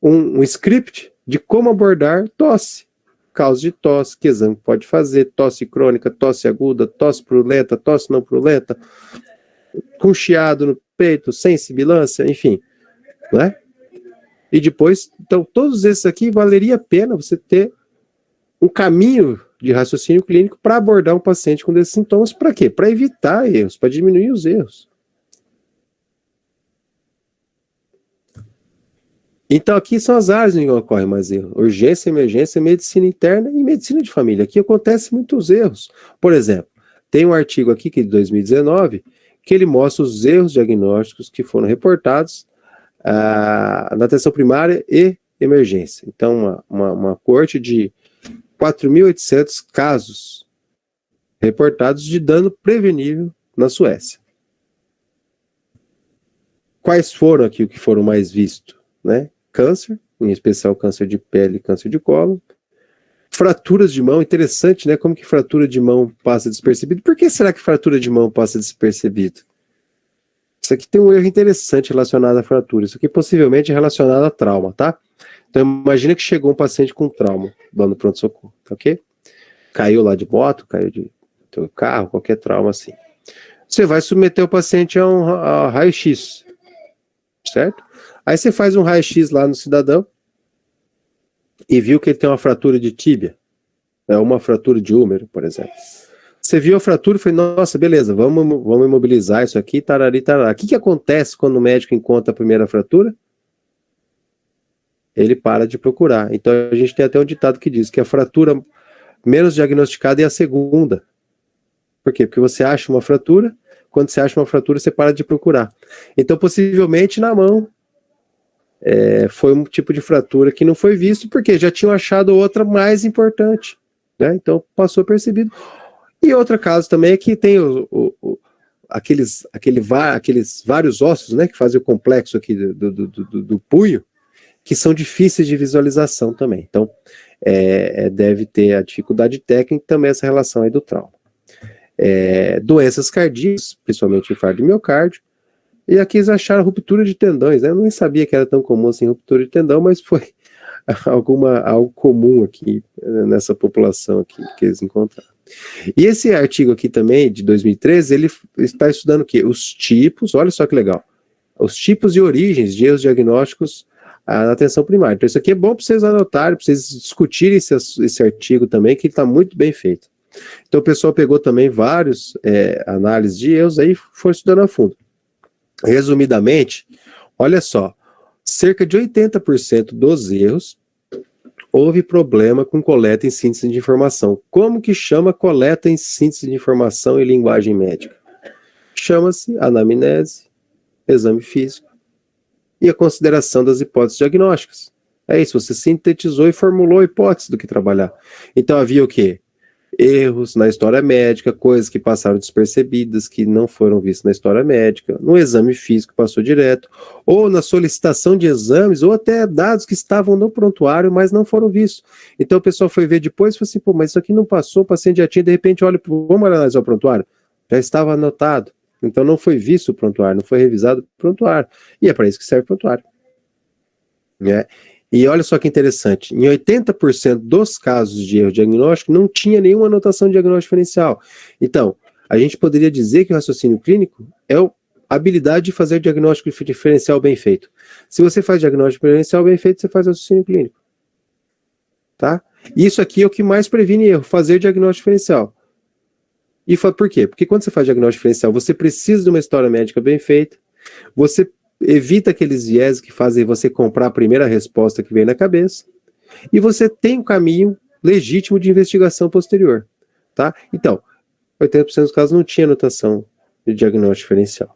um script de como abordar tosse. Causa de tosse, que exame pode fazer, tosse crônica, tosse aguda, tosse purulenta, tosse não purulenta, com chiado no peito, sem sibilância, enfim, né? E depois, então, todos esses aqui, valeria a pena você ter um caminho de raciocínio clínico para abordar um paciente com esses sintomas. Para quê? Para evitar erros, para diminuir os erros. Então, aqui são as áreas onde ocorre mais erro. Urgência, emergência, medicina interna e medicina de família. Aqui acontecem muitos erros. Por exemplo, tem um artigo aqui, que é de 2019, que ele mostra os erros diagnósticos que foram reportados na atenção primária e emergência. Então, uma corte de 4.800 casos reportados de dano prevenível na Suécia. Quais foram aqui o que foram mais vistos, né? Câncer, em especial câncer de pele e câncer de cólon. Fraturas de mão, interessante, né? Como que fratura de mão passa despercebido? Por que será que fratura de mão passa despercebido? Isso aqui tem um erro interessante relacionado à fratura. Isso aqui possivelmente é relacionado a trauma, tá? Então imagina que chegou um paciente com trauma lá no pronto-socorro, tá ok? Caiu lá de moto, caiu de carro, qualquer trauma assim. Você vai submeter o paciente a raio-x, certo? Aí você faz um raio-x lá no cidadão e viu que ele tem uma fratura de tíbia, uma fratura de húmero, por exemplo. Você viu a fratura e falou, nossa, beleza, vamos imobilizar isso aqui, tarari, tarari. O que acontece quando o médico encontra a primeira fratura? Ele para de procurar. Então a gente tem até um ditado que diz que a fratura menos diagnosticada é a segunda. Por quê? Porque você acha uma fratura, quando você acha uma fratura você para de procurar. Então possivelmente na mão foi um tipo de fratura que não foi visto porque já tinham achado outra mais importante, né? Então passou percebido. E outro caso também é que tem aqueles vários ossos, né, que fazem o complexo aqui do punho, que são difíceis de visualização também. Então, deve ter a dificuldade técnica e também essa relação aí do trauma. Doenças cardíacas, principalmente infarto de miocárdio, E aqui eles acharam ruptura de tendões, né? Eu nem sabia que era tão comum assim ruptura de tendão, mas foi algo comum aqui nessa população aqui que eles encontraram. E esse artigo aqui também, de 2013, ele está estudando o quê? Os tipos, olha só que legal, os tipos e origens de erros diagnósticos na atenção primária. Então isso aqui é bom para vocês anotarem, para vocês discutirem esse artigo também, que está muito bem feito. Então o pessoal pegou também vários análises de erros aí e foi estudando a fundo. Resumidamente, olha só, cerca de 80% dos erros houve problema com coleta em síntese de informação. Como que chama coleta em síntese de informação em linguagem médica? Chama-se anamnese, exame físico e a consideração das hipóteses diagnósticas. É isso, você sintetizou e formulou a hipótese do que trabalhar. Então havia o quê? Erros na história médica, coisas que passaram despercebidas, que não foram vistas na história médica, no exame físico passou direto, ou na solicitação de exames, ou até dados que estavam no prontuário, mas não foram vistos. Então o pessoal foi ver depois e falou assim, pô, mas isso aqui não passou, o paciente já tinha, de repente, olha, vamos analisar o prontuário? Já estava anotado, então não foi visto o prontuário, não foi revisado o prontuário, e é para isso que serve o prontuário. Né? E olha só que interessante, em 80% dos casos de erro diagnóstico não tinha nenhuma anotação de diagnóstico diferencial. Então, a gente poderia dizer que o raciocínio clínico é a habilidade de fazer diagnóstico diferencial bem feito. Se você faz diagnóstico diferencial bem feito, você faz raciocínio clínico. Tá? Isso aqui é o que mais previne erro, fazer diagnóstico diferencial. E por quê? Porque quando você faz diagnóstico diferencial, você precisa de uma história médica bem feita, você evita aqueles viés que fazem você comprar a primeira resposta que vem na cabeça, e você tem um caminho legítimo de investigação posterior, tá? Então, 80% dos casos não tinha anotação de diagnóstico diferencial,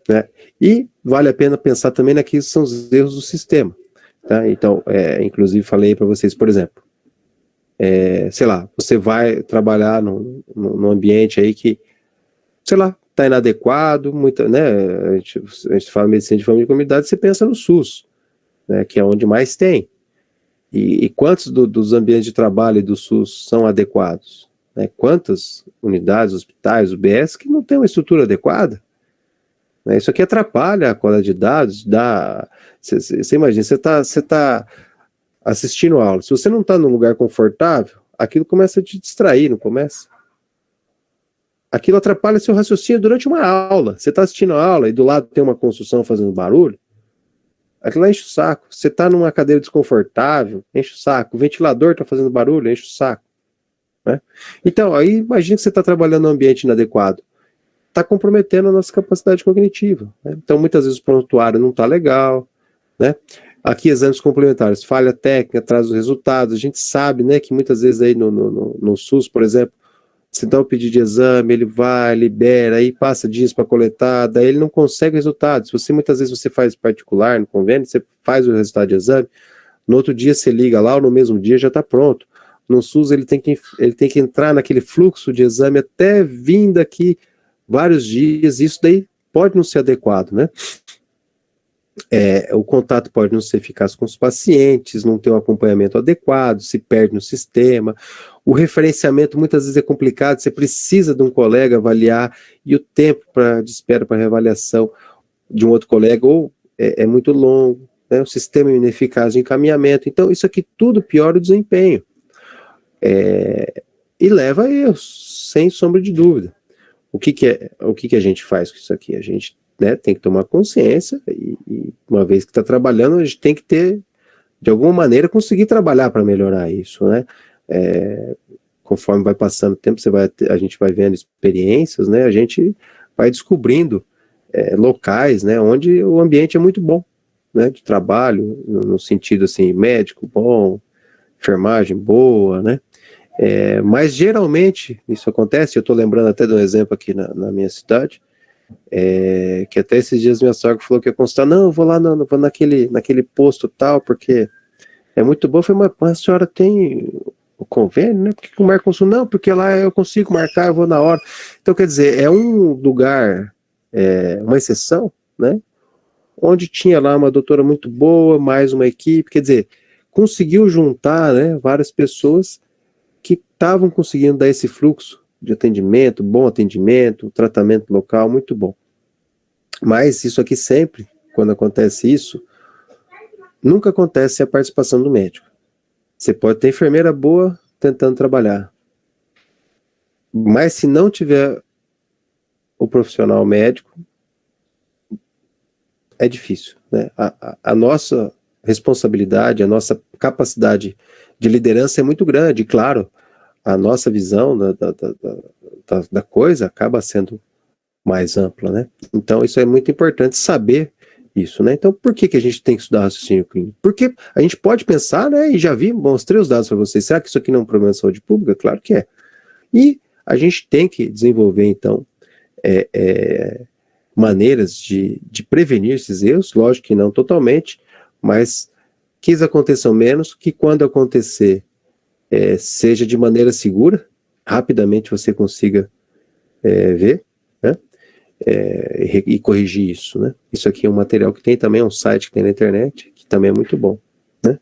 né? E vale a pena pensar também naqueles que são os erros do sistema, tá? Então, inclusive falei para vocês, por exemplo, sei lá, você vai trabalhar num ambiente aí que, sei lá, está inadequado, né? A gente fala medicina de família e comunidade, você pensa no SUS, né? Que é onde mais tem. E quantos dos ambientes de trabalho do SUS são adequados? Né? Quantas unidades, hospitais, UBS que não tem uma estrutura adequada? Né? Isso aqui atrapalha a coleta de dados. Você imagina, você tá assistindo aula. Se você não está num lugar confortável, aquilo começa a te distrair, não começa? Aquilo atrapalha seu raciocínio durante uma aula. Você está assistindo a aula e do lado tem uma construção fazendo barulho, aquilo enche o saco. Você está numa cadeira desconfortável, enche o saco. O ventilador está fazendo barulho, enche o saco. Né? Então, aí imagina que você está trabalhando num ambiente inadequado. Está comprometendo a nossa capacidade cognitiva. Né? Então, muitas vezes o prontuário não está legal. Né? Aqui, exames complementares, falha técnica, atraso dos resultados. A gente sabe, né, que muitas vezes aí no SUS, por exemplo, você dá o pedido de exame, ele vai, libera, aí passa dias para coletar, daí ele não consegue resultado. Se você, muitas vezes, você faz particular no convênio, você faz o resultado de exame, no outro dia você liga lá, ou no mesmo dia já está pronto. No SUS ele tem que entrar naquele fluxo de exame até vir daqui vários dias, isso daí pode não ser adequado, né? O contato pode não ser eficaz com os pacientes, não ter um acompanhamento adequado, se perde no sistema, o referenciamento muitas vezes é complicado, você precisa de um colega avaliar, e o tempo de espera para reavaliação de um outro colega ou é muito longo, né? O sistema é ineficaz de encaminhamento, então isso aqui tudo piora o desempenho, e leva a erros, sem sombra de dúvida. O que a gente faz com isso aqui? A gente, né, tem que tomar consciência e uma vez que está trabalhando, a gente tem que ter, de alguma maneira, conseguir trabalhar para melhorar isso, né? Conforme vai passando o tempo, a gente vai vendo experiências, né? A gente vai descobrindo locais, né, onde o ambiente é muito bom, né, de trabalho, no sentido assim, médico bom, enfermagem boa, né? Mas geralmente isso acontece, eu estou lembrando até de um exemplo aqui na minha cidade, que até esses dias minha sogra falou que ia consultar, não, eu vou lá vou naquele posto tal, porque é muito bom. Eu falei, mas a senhora tem o convênio, né? Por que não marca consulta? Não, porque lá eu consigo marcar, eu vou na hora. Então, quer dizer, é um lugar, uma exceção, né? Onde tinha lá uma doutora muito boa, mais uma equipe, quer dizer, conseguiu juntar, né, várias pessoas que estavam conseguindo dar esse fluxo de atendimento, bom atendimento, tratamento local, muito bom. Mas isso aqui sempre, quando acontece isso, nunca acontece a participação do médico. Você pode ter enfermeira boa tentando trabalhar, mas se não tiver o profissional médico, é difícil, né? A nossa responsabilidade, a nossa capacidade de liderança é muito grande, claro, a nossa visão da coisa acaba sendo mais ampla, né? Então isso é muito importante saber isso, né? Então por que a gente tem que estudar raciocínio clínico? Porque a gente pode pensar, né? E já vi, mostrei os dados para vocês. Será que isso aqui não é um problema de saúde pública? Claro que é. E a gente tem que desenvolver, então, maneiras de prevenir esses erros, lógico que não totalmente, mas que eles aconteçam menos, que quando acontecer, seja de maneira segura, rapidamente você consiga ver, né? E corrigir isso, né? Isso aqui é um material que tem também, um site que tem na internet, que também é muito bom, né?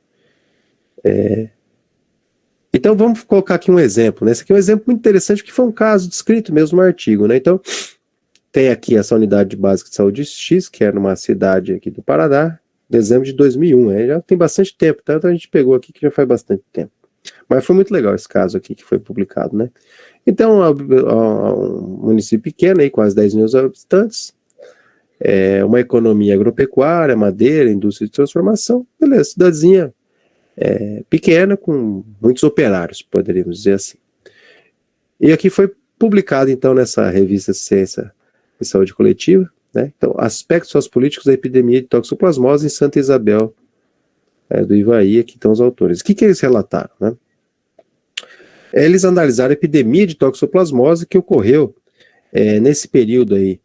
Então vamos colocar aqui um exemplo, né? Esse aqui é um exemplo muito interessante, porque foi um caso descrito mesmo no artigo, né? Então, tem aqui essa unidade básica de saúde X, que é numa cidade aqui do Paraná, dezembro de 2001, já tem bastante tempo, tanto a gente pegou aqui que já faz bastante tempo. Mas foi muito legal esse caso aqui que foi publicado, né? Então, um município pequeno, aí, quase 10 mil habitantes, uma economia agropecuária, madeira, indústria de transformação, beleza, cidadezinha pequena, com muitos operários, poderíamos dizer assim. E aqui foi publicado, então, nessa revista Ciência e Saúde Coletiva, né? Então, aspectos sociopolíticos da epidemia de toxoplasmose em Santa Isabel do Ivaí, aqui estão os autores. O que eles relataram, né? Eles analisaram a epidemia de toxoplasmose que ocorreu nesse período aí,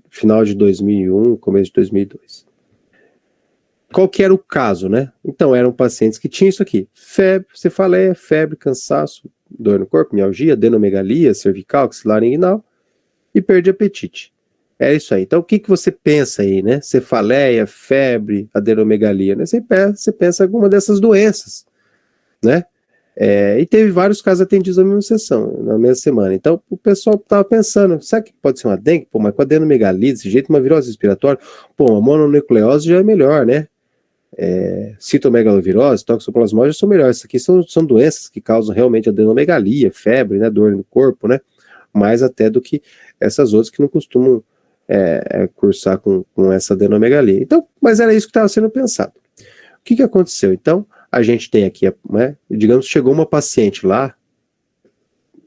final de 2001, começo de 2002. Qual que era o caso, né? Então, eram pacientes que tinham isso aqui: febre, cefaleia, febre, cansaço, dor no corpo, mialgia, adenomegalia, cervical, axilar inguinal e perda de apetite. É isso aí. Então, o que você pensa aí, né? Cefaleia, febre, adenomegalia, né? Você pensa em alguma dessas doenças, né? E teve vários casos atendidos na mesma semana. Então, o pessoal estava pensando, será que pode ser uma dengue? Pô, mas com adenomegalia, desse jeito, uma virose respiratória, pô, uma mononucleose já é melhor, né? Citomegalovirose, toxoplasmose já são melhores. Isso aqui são doenças que causam realmente adenomegalia, febre, né, dor no corpo, né, mais até do que essas outras que não costumam cursar com essa adenomegalia. Então, mas era isso que estava sendo pensado. O que aconteceu? Então, a gente tem aqui, né, digamos, chegou uma paciente lá,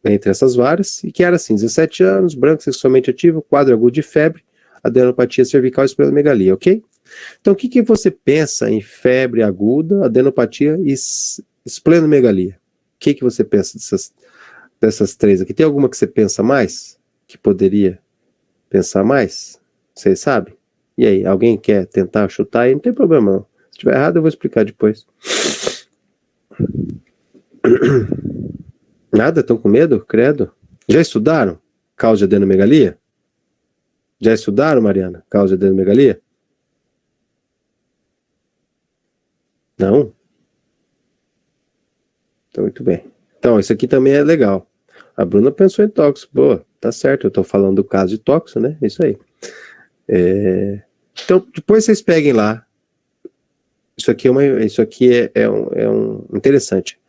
entre essas várias, e que era assim, 17 anos, branco, sexualmente ativo, quadro agudo de febre, adenopatia cervical e esplenomegalia, ok? Então, o que você pensa em febre aguda, adenopatia e esplenomegalia? O que você pensa dessas três aqui? Tem alguma que você pensa mais? Que poderia pensar mais? Vocês sabem? E aí, alguém quer tentar chutar aí? Não tem problema não. Se estiver errado, eu vou explicar depois. Nada? Estão com medo? Credo. Já estudaram causa de adenomegalia? Já estudaram, Mariana, causa de adenomegalia? Não? Então, muito bem. Então, isso aqui também é legal. A Bruna pensou em tóxico. Boa, tá certo. Eu estou falando do caso de tóxico, né? Isso aí. Então, depois vocês peguem lá. Isso aqui é um interessante.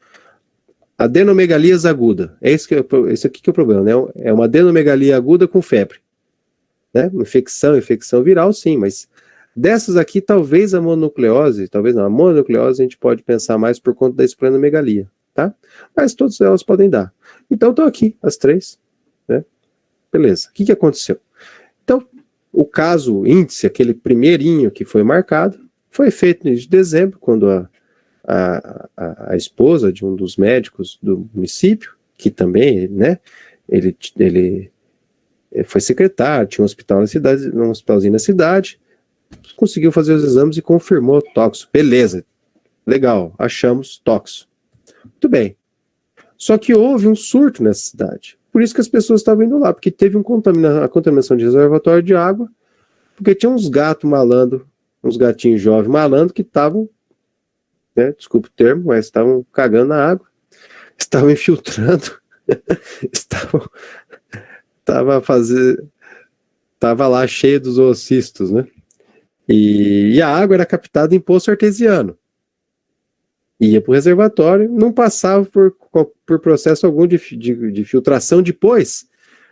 Adenomegalias aguda. Esse aqui que é o problema, né? É uma adenomegalia aguda com febre. Né? Infecção viral, sim, mas dessas aqui, talvez a mononucleose, talvez não, a mononucleose a gente pode pensar mais por conta da esplenomegalia, tá? Mas todas elas podem dar. Então, estão aqui, as três, né? Beleza. O que aconteceu? Então, o caso índice, aquele primeirinho que foi marcado, foi feito em dezembro, quando a esposa de um dos médicos do município, que também, né, ele foi secretário, tinha um hospital na cidade, um hospitalzinho na cidade, conseguiu fazer os exames e confirmou tóxico. Beleza, legal, achamos tóxico. Muito bem. Só que houve um surto nessa cidade. Por isso que as pessoas estavam indo lá, porque teve a contaminação de reservatório de água, porque tinha uns gatos malandro, uns gatinhos jovens malandro que estavam, né, desculpa o termo, mas estavam cagando na água, estavam infiltrando, estavam fazendo estava lá cheio dos oocistos, né? E a água era captada em poço artesiano. Ia para o reservatório, não passava por processo algum de filtração depois,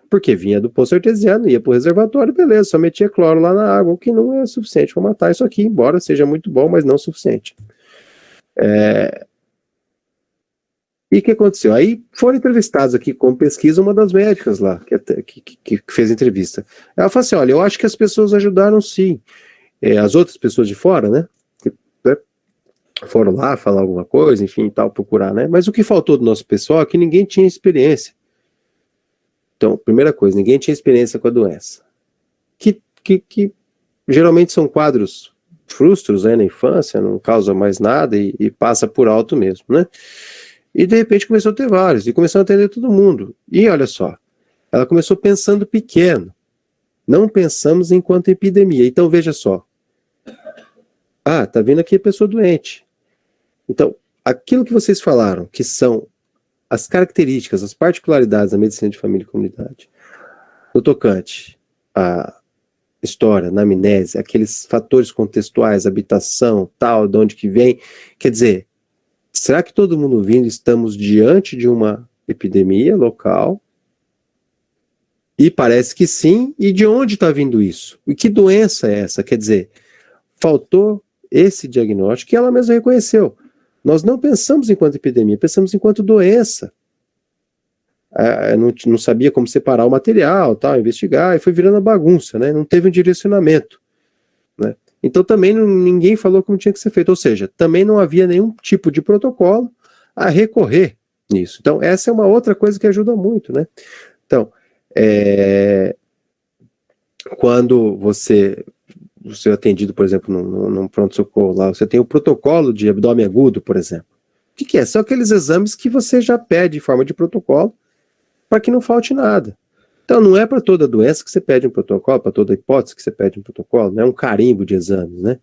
porque vinha do poço artesiano, ia para o reservatório, beleza, só metia cloro lá na água, o que não é suficiente para matar isso aqui, embora seja muito bom, mas não suficiente. E o que aconteceu? Aí foram entrevistados aqui com pesquisa uma das médicas lá, que fez entrevista. Ela falou assim, olha, eu acho que as pessoas ajudaram sim, as outras pessoas de fora, né, foram lá falar alguma coisa, enfim, tal, procurar, né, mas o que faltou do nosso pessoal é que ninguém tinha experiência. Então, primeira coisa, ninguém tinha experiência com a doença. Que geralmente são quadros frustros, né, na infância, não causa mais nada e passa por alto mesmo, né? E de repente começou a ter vários, e começou a atender todo mundo. E olha só, ela começou pensando pequeno. Não pensamos enquanto epidemia. Então veja só. Ah, tá vindo aqui a pessoa doente. Então, aquilo que vocês falaram, que são as características, as particularidades da medicina de família e comunidade, no tocante à história, na amnésia, aqueles fatores contextuais, habitação, tal, de onde que vem, quer dizer, será que todo mundo vindo, estamos diante de uma epidemia local? E parece que sim, e de onde está vindo isso? E que doença é essa? Quer dizer, faltou esse diagnóstico que ela mesma reconheceu. Nós não pensamos enquanto epidemia, pensamos enquanto doença. Não sabia como separar o material, tal, investigar, e foi virando a bagunça, né? Não teve um direcionamento, né? Então também ninguém falou como tinha que ser feito, ou seja, também não havia nenhum tipo de protocolo a recorrer nisso. Então essa é uma outra coisa que ajuda muito, né? Então, quando você é atendido, por exemplo, num pronto-socorro lá, você tem o protocolo de abdômen agudo, por exemplo. O que é? São aqueles exames que você já pede em forma de protocolo para que não falte nada. Então não é para toda doença que você pede um protocolo, para toda hipótese que você pede um protocolo, não é um carimbo de exames, né?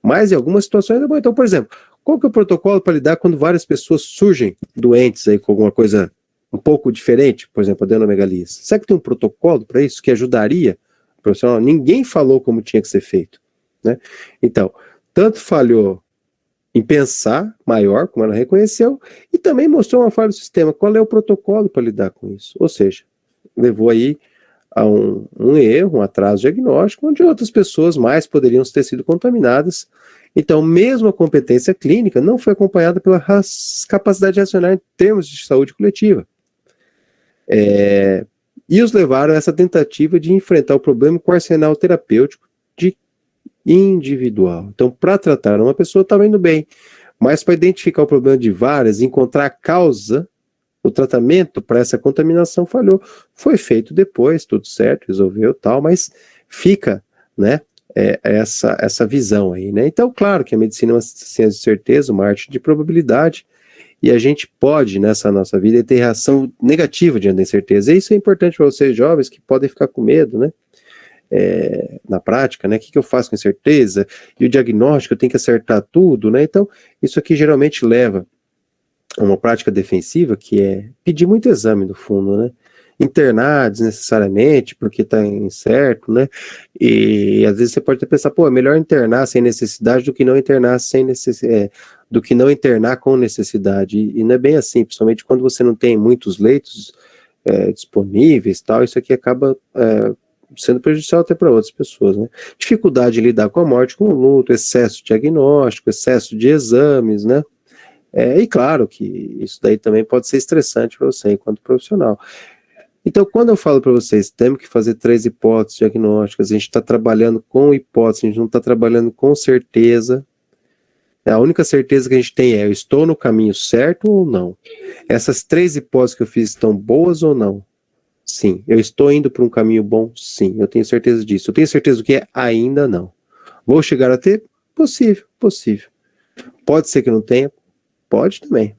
Mas em algumas situações é bom. Então, por exemplo, qual que é o protocolo para lidar quando várias pessoas surgem doentes aí com alguma coisa um pouco diferente, por exemplo, adenomegalia? Será que tem um protocolo para isso que ajudaria o profissional? Ninguém falou como tinha que ser feito, né? Então, tanto falhou em pensar maior, como ela reconheceu, e também mostrou uma falha do sistema. Qual é o protocolo para lidar com isso? Ou seja, levou aí a um erro, um atraso diagnóstico, onde outras pessoas mais poderiam ter sido contaminadas. Então, mesmo a competência clínica não foi acompanhada pela capacidade racional em termos de saúde coletiva. E os levaram a essa tentativa de enfrentar o problema com o arsenal terapêutico de individual. Então, para tratar uma pessoa estava indo bem, mas para identificar o problema de várias, encontrar a causa, o tratamento para essa contaminação falhou. Foi feito depois, tudo certo, resolveu tal, mas fica, né, essa visão aí, né? Então, claro que a medicina é uma ciência de certeza, uma arte de probabilidade, e a gente pode, nessa nossa vida, ter reação negativa diante da incerteza. E isso é importante para vocês jovens que podem ficar com medo, né? Na prática, né? O que eu faço com incerteza? E o diagnóstico, eu tenho que acertar tudo, né? Então, isso aqui geralmente leva a uma prática defensiva, que é pedir muito exame, no fundo, né? Internar desnecessariamente, porque está incerto, né? E às vezes você pode até pensar, pô, é melhor internar sem necessidade do que não internar do que não internar com necessidade. E não é bem assim, principalmente quando você não tem muitos leitos disponíveis, tal, isso aqui acaba sendo prejudicial até para outras pessoas, né? Dificuldade de lidar com a morte, com o luto, excesso de diagnóstico, excesso de exames, né? E claro que isso daí também pode ser estressante para você enquanto profissional. Então, quando eu falo para vocês, temos que fazer 3 hipóteses diagnósticas, a gente está trabalhando com hipótese, a gente não está trabalhando com certeza. A única certeza que a gente tem eu estou no caminho certo ou não? Essas 3 hipóteses que eu fiz estão boas ou não? Sim. Eu estou indo para um caminho bom? Sim. Eu tenho certeza disso. Eu tenho certeza do que é? Ainda não. Vou chegar a ter? Possível, possível. Pode ser que não tenha? Pode também.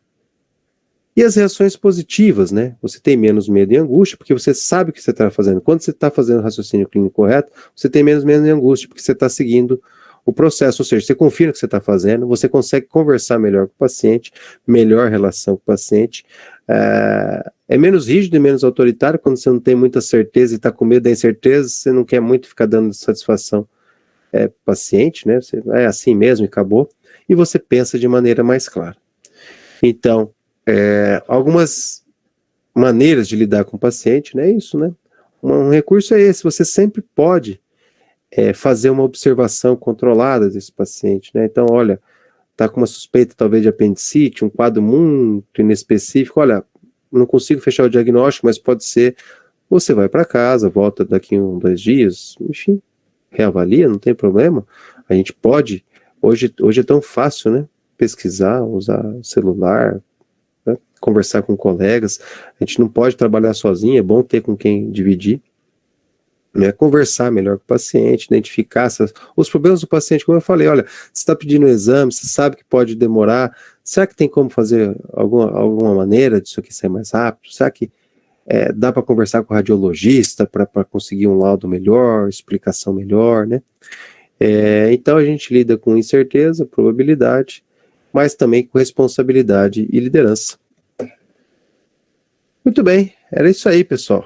E as reações positivas, né? Você tem menos medo e angústia, porque você sabe o que você está fazendo. Quando você está fazendo o raciocínio clínico correto, você tem menos medo e angústia, porque você está seguindo o processo, ou seja, você confia no que você está fazendo, você consegue conversar melhor com o paciente, melhor relação com o paciente, É menos rígido e menos autoritário quando você não tem muita certeza e está com medo da incerteza, você não quer muito ficar dando satisfação pro paciente, né? Você, é assim mesmo e acabou. E você pensa de maneira mais clara. Então, algumas maneiras de lidar com o paciente, né? Isso, né? Um recurso é esse, você sempre pode fazer uma observação controlada desse paciente, né? Então, olha, está com uma suspeita talvez de apendicite, um quadro muito inespecífico, olha, não consigo fechar o diagnóstico, mas pode ser, você vai para casa, volta daqui 2 dias, enfim, reavalia, não tem problema, a gente pode, hoje é tão fácil, né, pesquisar, usar celular, né, conversar com colegas, a gente não pode trabalhar sozinho, é bom ter com quem dividir, né, conversar melhor com o paciente, identificar os problemas do paciente, como eu falei, olha, você está pedindo um exame, você sabe que pode demorar, será que tem como fazer alguma maneira disso aqui ser mais rápido? Será que dá para conversar com o radiologista para conseguir um laudo melhor, explicação melhor, né? Então a gente lida com incerteza, probabilidade, mas também com responsabilidade e liderança. Muito bem, era isso aí, pessoal.